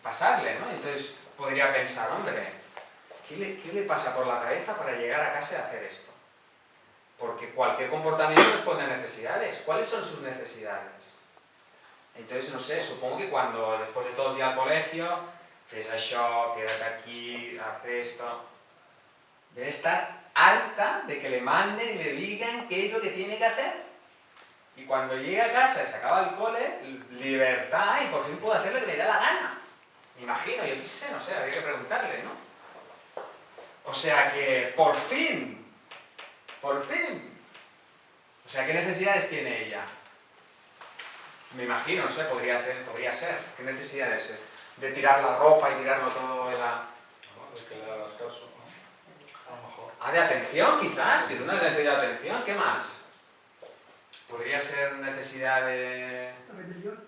pasarle, ¿no? Entonces podría pensar, hombre, ¿qué le pasa por la cabeza para llegar a casa y hacer esto? Porque cualquier comportamiento responde a necesidades. ¿Cuáles son sus necesidades? Entonces, no sé, supongo que cuando después de todo el día al colegio, fes això, quédate aquí, haz esto, debe estar harta de que le manden y le digan qué es lo que tiene que hacer. Y cuando llegue a casa y se acaba el cole, libertad y por fin puedo hacer lo que le da la gana. Me imagino, yo qué sé, no sé, habría que preguntarle, ¿no? O sea que, por fin. O sea, ¿qué necesidades tiene ella? Me imagino, no sé, podría ser. ¿Qué necesidades es? De tirar la ropa y tirarlo todo en la... No, es que le hagas caso, ¿no? A lo mejor. Ah, de atención, quizás, que tú no necesitas de atención, ¿qué más? Podría ser necesidad de... ¿Rebelión?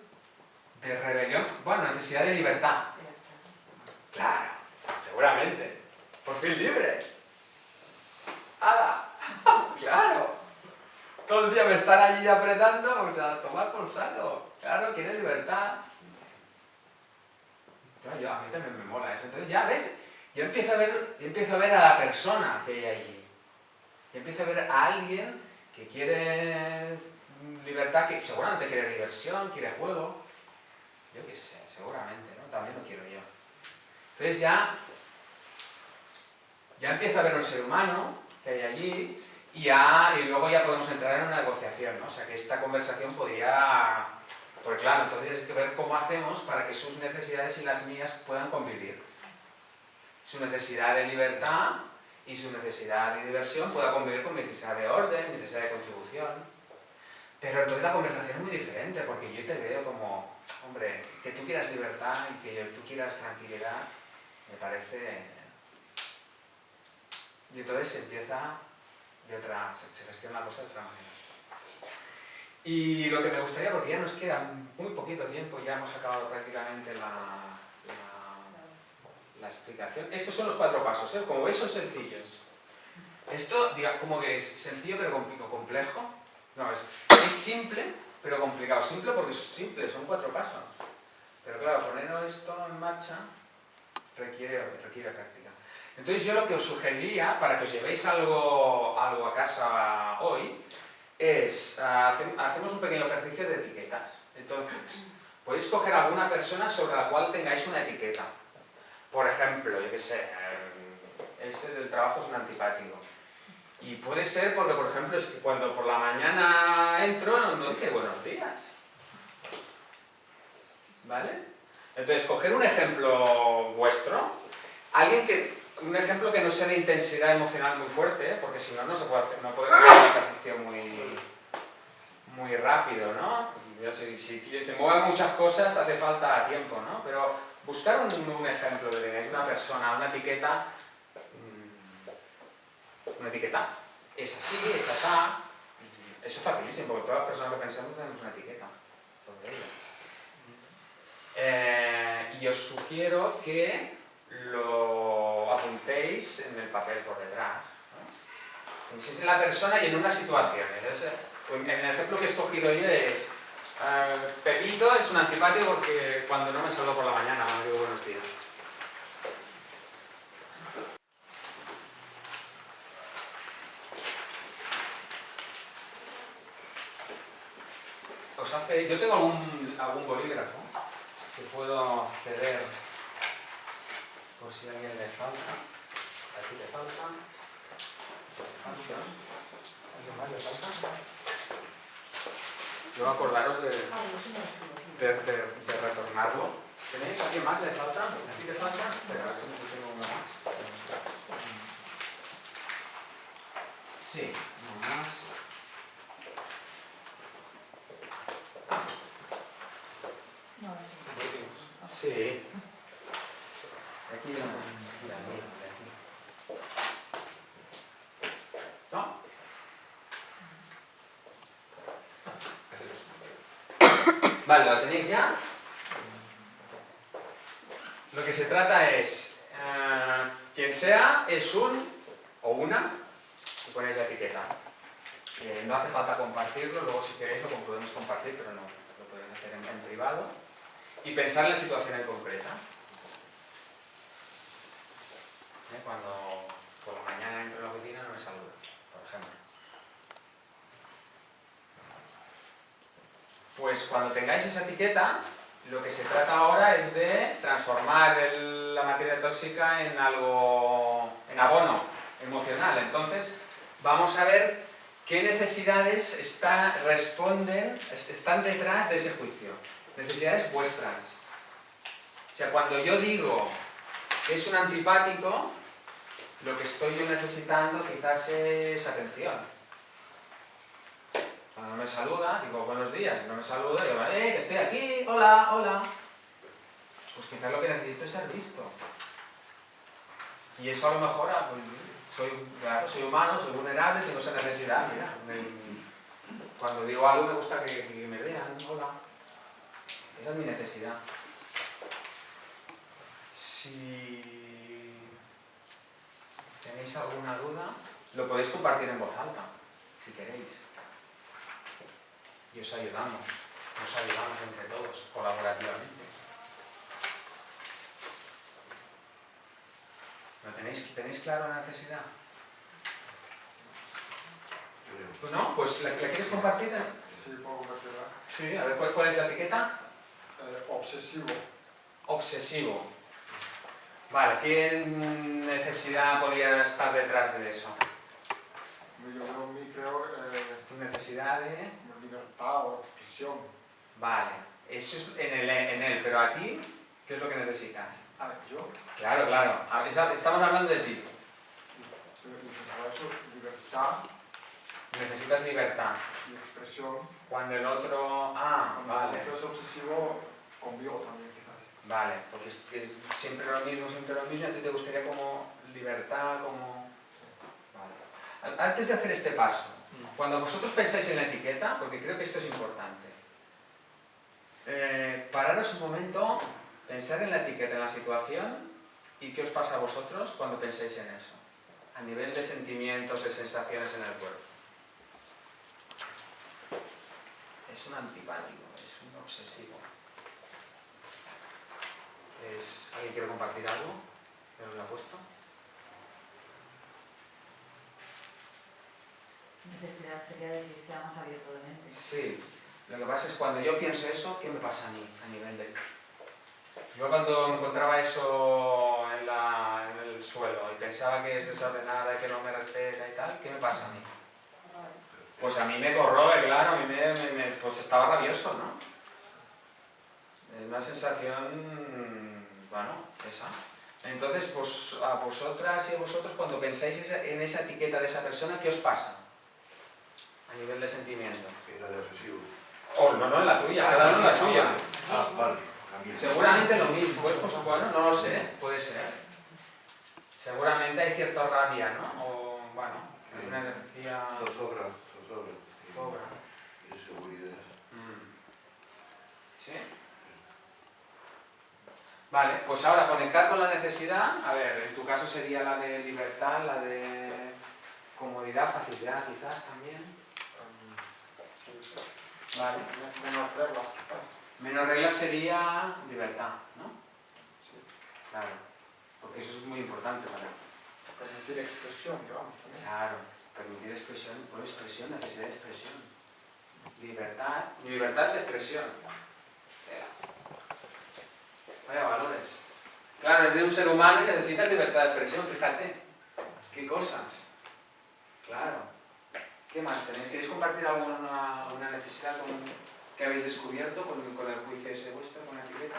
De rebelión, bueno, necesidad de libertad. Claro, seguramente. Por fin libre. ¡Hala! ¡Claro! Todo el día me están allí apretando, o sea, tomar por saco. Claro, quiere libertad. Yo, a mí también me mola eso. Entonces ya ves, yo empiezo a ver a la persona que hay allí. Yo empiezo a ver a alguien que quiere libertad, que seguramente quiere diversión, quiere juego. Yo qué sé, seguramente, ¿no? También lo quiero yo. Entonces ya empiezo a ver un ser humano que hay allí y luego ya podemos entrar en una negociación, ¿no? O sea que esta conversación podría... Porque claro, entonces hay que ver cómo hacemos para que sus necesidades y las mías puedan convivir. Su necesidad de libertad y su necesidad de diversión pueda convivir con mi necesidad de orden, mi necesidad de contribución. Pero entonces la conversación es muy diferente, porque yo te veo como, hombre, que tú quieras libertad y que tú quieras tranquilidad, me parece... Y entonces se empieza se gestiona la cosa de otra manera. Y lo que me gustaría, porque ya nos queda muy poquito tiempo, ya hemos acabado prácticamente la explicación. Estos son los 4 pasos, ¿eh? Como veis son sencillos. Esto, digamos, como que es sencillo pero complejo. No, es simple pero complicado. Simple porque es simple, son 4 pasos. Pero claro, poner esto en marcha requiere práctica. Entonces yo lo que os sugeriría, para que os llevéis algo a casa hoy, es, hacemos un pequeño ejercicio de etiquetas. Entonces, podéis coger alguna persona sobre la cual tengáis una etiqueta. Por ejemplo, yo qué sé, ese del trabajo es un antipático. Y puede ser porque, por ejemplo, es que cuando por la mañana entro no dice buenos días. ¿Vale? Entonces, coger un ejemplo vuestro, un ejemplo que no sea de intensidad emocional muy fuerte, ¿eh? Porque si no, no se puede hacer, no puede hacer un ejercicio muy rápido, ¿no? Si se mueven muchas cosas, hace falta tiempo, ¿no? Pero buscar un ejemplo de que es una persona, una etiqueta, es así, es asá. Eso es facilísimo, porque todas las personas que pensamos tenemos una etiqueta sobre ella. Y os sugiero que lo apuntéis en el papel por detrás, ¿no? Penséis en la persona y en una situación. Entonces, en el ejemplo que he escogido yo es Pepito es un antipático porque cuando no me saludó por la mañana me digo buenos días. Yo tengo algún bolígrafo que puedo ceder por si a alguien le falta. Aquí le falta. ¿Alguien más le falta? Yo acordaros de retornarlo. ¿Tenéis? ¿Alguien más le falta? ¿Aquí le falta? Espera, a ver si tengo uno más. Sí, uno más. Sí. De aquí no. De aquí. ¿No? Vale, ¿lo tenéis ya? Lo que se trata es, quien sea es un o una, y ponéis la etiqueta. No hace falta compartirlo, luego si queréis lo podemos compartir, pero no, lo podéis hacer en privado. Y pensar en la situación en concreta. Cuando por la mañana entro en la oficina no me saluda, por ejemplo. Pues cuando tengáis esa etiqueta, lo que se trata ahora es de transformar la materia tóxica en algo, en abono emocional. Entonces, vamos a ver qué necesidades están detrás de ese juicio. Necesidades vuestras. O sea, cuando yo digo que es un antipático, lo que estoy yo necesitando quizás es atención. Cuando no me saluda, digo buenos días, no me saluda, digo, que estoy aquí, hola, hola. Pues quizás lo que necesito es ser visto. Y eso a lo mejor, pues, soy humano, soy vulnerable, tengo esa necesidad, mira. Cuando digo algo me gusta que me vean, hola. Esa es mi necesidad. Si tenéis alguna duda, lo podéis compartir en voz alta, si queréis. Y os ayudamos entre todos, colaborativamente. ¿Tenéis claro la necesidad? Pues no, pues ¿la quieres compartir? Sí, puedo compartirla. Sí, a ver, ¿cuál es la etiqueta? Obsesivo. Obsesivo. Vale, ¿qué necesidad podría estar detrás de eso? Yo creo ¿Tu necesidad de...? libertad o expresión. Vale, eso es en él, pero a ti, ¿qué es lo que necesitas? Ah, yo. Claro, claro, estamos hablando de ti. Libertad Necesitas libertad. y expresión. Cuando el otro... Cuando vale. el otro es obsesivo, conmigo también quizás. Vale, porque es siempre lo mismo, y a ti te gustaría como libertad, como... Vale. Antes de hacer este paso, cuando vosotros pensáis en la etiqueta, porque creo que esto es importante, pararos un momento, pensar en la etiqueta, en la situación, y qué os pasa a vosotros cuando pensáis en eso, a nivel de sentimientos, de sensaciones en el cuerpo. Es un antipático, es un obsesivo. ¿Alguien quiere compartir algo? ¿Que os lo ha puesto? Necesidad sería de que sea más abierto de mente. Sí, lo que pasa es cuando yo pienso eso, ¿qué me pasa a mí a nivel de...? Yo cuando encontraba eso en el suelo y pensaba que es desordenada y que no me respeta y tal, ¿qué me pasa a mí? Pues a mí me corroe, claro, a mí pues estaba rabioso, ¿no? Es una sensación, bueno, esa. Entonces, pues a vosotras y a vosotros, cuando pensáis en esa etiqueta de esa persona, ¿qué os pasa? A nivel de sentimiento. Era de residuo. Oh, no, en la tuya, cada uno en la suya. Ah, vale. La mía. Seguramente lo mismo, pues bueno, no lo sé, puede ser. Seguramente hay cierta rabia, ¿no? O, bueno, hay una energía... Zozobra. Sobra. Inseguridad. ¿Sí? Vale, pues ahora conectar con la necesidad, a ver, en tu caso sería la de libertad, la de comodidad, facilidad quizás también. Vale. Menos reglas quizás. Menos reglas sería libertad, ¿no? Sí. Claro, porque eso es muy importante para... Permitir expresión, digamos. También. Claro, permitir expresión, por expresión, necesidad de expresión. Libertad de expresión. Vaya valores. Claro, es de un ser humano y necesita libertad de expresión, fíjate. ¿Qué cosas? Claro. ¿Qué más tenéis? ¿Queréis compartir alguna necesidad que habéis descubierto con el juicio ese vuestro, con la etiqueta?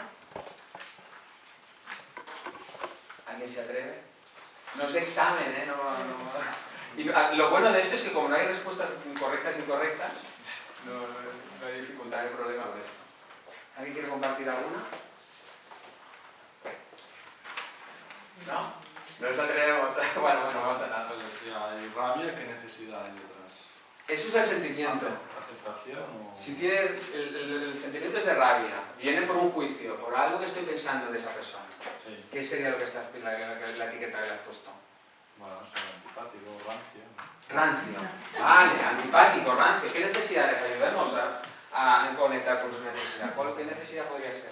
¿Alguien se atreve? No es de examen, ¿eh? Y lo bueno de esto es que como no hay respuestas correctas e incorrectas, no hay dificultad, no hay problema con esto. ¿Alguien quiere compartir alguna? ¿no? Nos atrevemos. Bueno, vamos a nada. Pues si hay rabia, ¿qué necesidad hay detrás? Eso es el sentimiento. ¿Aceptación o...? Si tienes el sentimiento es de rabia, viene por un juicio, por algo que estoy pensando de esa persona. Sí. ¿Qué sería lo que estás, la etiqueta que le has puesto? Bueno, soy antipático, rancio, ¿no? Rancio. Vale, antipático, rancio. ¿Qué necesidades? Ayudemos a conectar con su necesidad. ¿Qué necesidad podría ser?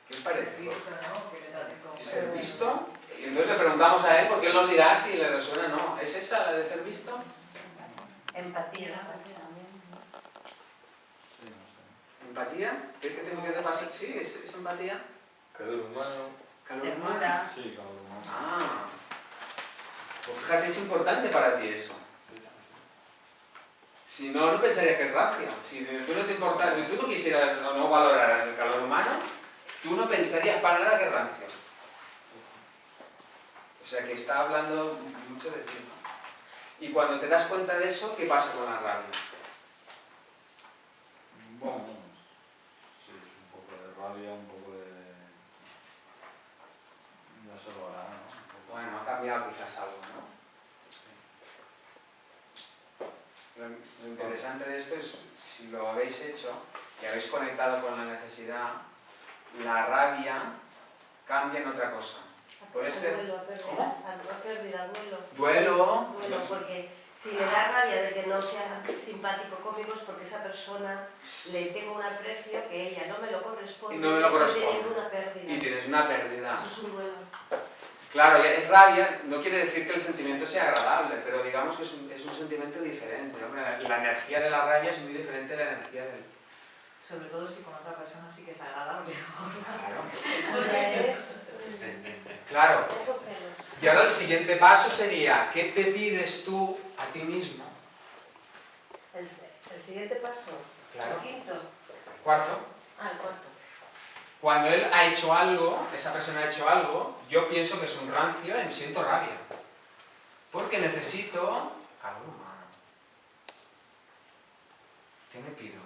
¿Qué os parece? Visto, ¿no? Que le da tipo- ¿Ser visto? Y entonces le preguntamos a él porque él nos dirá si le resuena o no. ¿Es esa la de ser visto? Empatía. Sí, no sé. ¿Empatía? ¿Qué tengo que pasar? Sí, es empatía. Calor humano. Calor humano. Ternura. Sí, calor humano. Ah. Pues fíjate, es importante para ti eso. Sí, sí. Si no, no pensarías que es rancio. Si tú no te importa, si tú no quisieras o no valoraras el calor humano, tú no pensarías para nada que es rancio. O sea que está hablando mucho de ti. Y cuando te das cuenta de eso, ¿qué pasa con la rabia? Bueno, sí, un poco de rabia, un poco de... Ya se lo hará, ¿no? Un poco. Bueno, ha cambiado quizás algo, ¿no? Lo interesante de esto es, si lo habéis hecho y habéis conectado con la necesidad, la rabia cambia en otra cosa. Puede ser... Duelo, ¿Cómo? pérdida, duelo. Duelo... Duelo, porque si le da rabia de que no sea simpático conmigo es porque esa persona le tengo un aprecio que ella no me lo corresponde. Y no me lo estoy corresponde. teniendo una pérdida. Y tienes una pérdida. Eso es un duelo. Claro, es rabia, no quiere decir que el sentimiento sea agradable, pero digamos que es un sentimiento diferente. Hombre, la energía de la rabia es muy diferente a la energía del... Sobre todo si con otra persona sí que es agradable. Claro. Es Claro. son celos. Y ahora el siguiente paso sería, ¿qué te pides tú a ti mismo? El siguiente paso. Claro. El quinto. Cuarto. Ah, el cuarto. Cuando él ha hecho algo, esa persona ha hecho algo, yo pienso que es un rancio y me siento rabia. Porque necesito calor humano. ¿Qué me pido?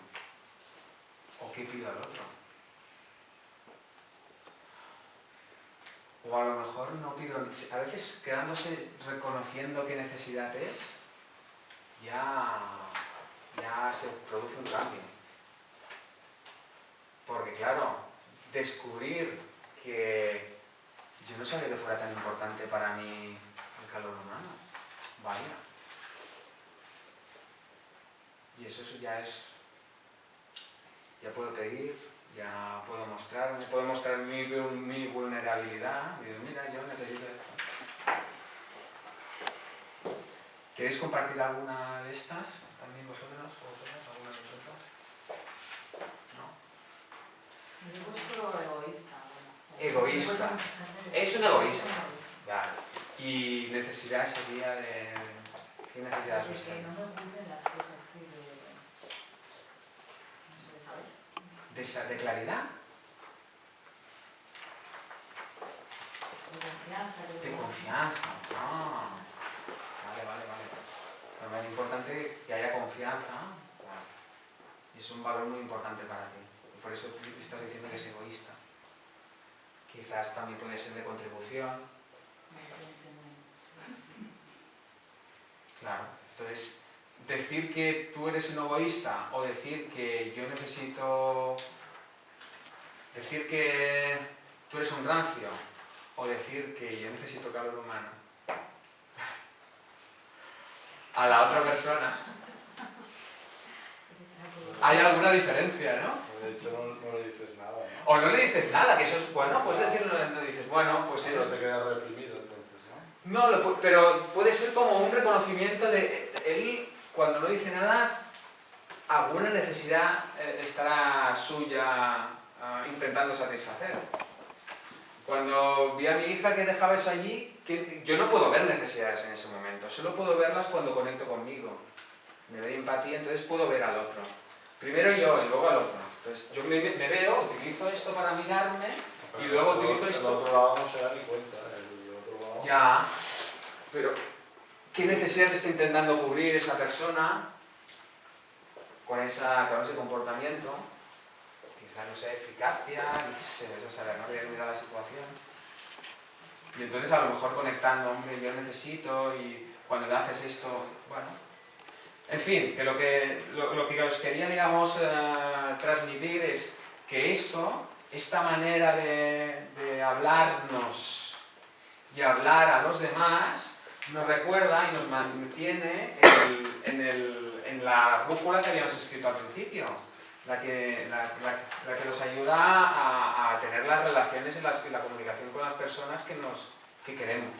¿O qué pido al otro? O a lo mejor no pido... A veces quedándose reconociendo qué necesidad es, ya se produce un cambio. Porque claro, descubrir que yo no sabía que fuera tan importante para mí el calor humano. Vaya. Y eso ya es... Ya puedo pedir, ya puedo mostrar mi vulnerabilidad. Y digo, mira, yo necesito esto. ¿Queréis compartir alguna de estas? ¿También vosotros? ¿Alguna de vosotras? ¿No? Yo he puesto egoísta. Bueno. Egoísta. Es un egoísta. Vale. Y necesidad sería de... ¿Qué necesidad De es que no me oculten las cosas, sí, no sé, ¿sabes? ¿De claridad? De confianza. De confianza. Ah. Vale. Pero es importante que haya confianza. Vale. Es un valor muy importante para ti. Y por eso estás diciendo que es egoísta. Quizás también puede ser de contribución. Claro. Entonces, decir que tú eres un egoísta o decir que yo necesito... Decir que tú eres un rancio o decir que yo necesito calor humano a la otra persona, hay alguna diferencia, ¿no? De hecho, no le dices nada, ¿no? O no le dices nada, que eso es bueno, puedes decirlo, no dices, bueno, pues Pero eres... se queda reprimido entonces, ¿no? No, pero puede ser como un reconocimiento de él, cuando no dice nada, alguna necesidad estará suya intentando satisfacer. Cuando vi a mi hija que dejaba eso allí, yo no puedo ver necesidades en ese momento, solo puedo verlas cuando conecto conmigo. Me doy empatía, entonces puedo ver al otro. Primero yo y luego al otro. Entonces yo me veo, utilizo esto para mirarme y luego utilizo El esto... otro lado no se da ni cuenta, el otro lado... Ya, pero ¿qué necesidad está intentando cubrir esa persona con ese comportamiento? quizás no sé, eficacia, no sé, eso saber, no había que mirar la situación. Y entonces a lo mejor conectando, hombre, yo necesito y cuando le haces esto, bueno. En fin, que lo que os quería, digamos, transmitir es que esta manera de hablarnos y hablar a los demás nos recuerda y nos mantiene en la brújula que habíamos escrito al principio, la que nos ayuda a tener las relaciones y la comunicación con las personas que queremos.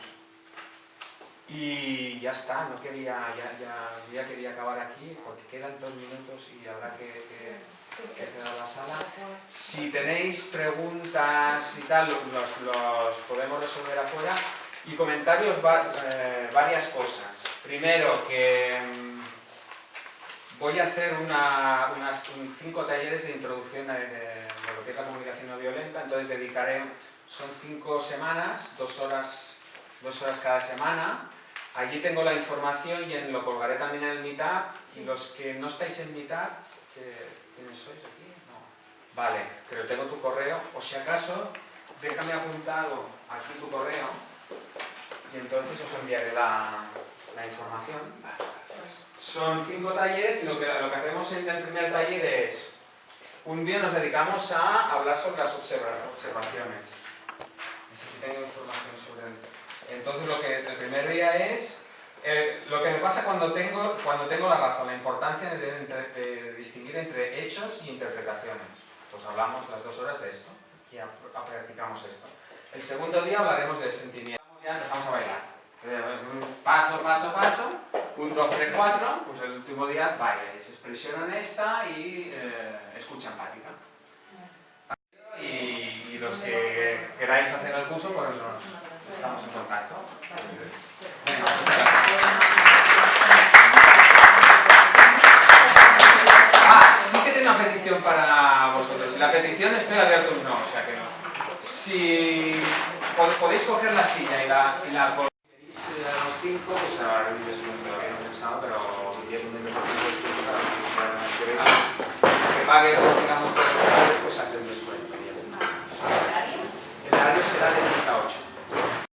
Y ya está, ya quería acabar aquí porque quedan 2 minutos y habrá que quedar la sala. Si tenéis preguntas y tal, los podemos resolver afuera. Y comentarios, varias cosas. Primero, que voy a hacer 5 talleres de introducción de lo que es la comunicación no violenta, entonces son 5 semanas, 2 horas cada semana. Allí tengo la información y lo colgaré también en el Meetup. Y los que no estáis en Meetup, ¿quiénes sois aquí? No. Vale, pero tengo tu correo, o si acaso, déjame apuntado aquí tu correo y entonces os enviaré la información. Son 5 talleres y lo que hacemos en el primer taller es, un día nos dedicamos a hablar sobre las observaciones. Necesito información sobre él. Entonces el primer día es lo que me pasa cuando tengo la razón, la importancia de distinguir entre hechos y interpretaciones. Pues hablamos las 2 horas de esto y practicamos esto. El segundo día hablaremos del sentimiento. Ya empezamos a bailar. Paso, 1, 2, 3, 4, pues el último día baile, es expresión honesta y escucha empática. Y los que queráis hacer el curso, pues estamos en contacto. Sí que tengo una petición para vosotros. La petición estoy abierto no, o sea que no. Si podéis coger la silla y la queréis a los 5, pues ahora todavía no he pensado, pero 10 minutos para que pague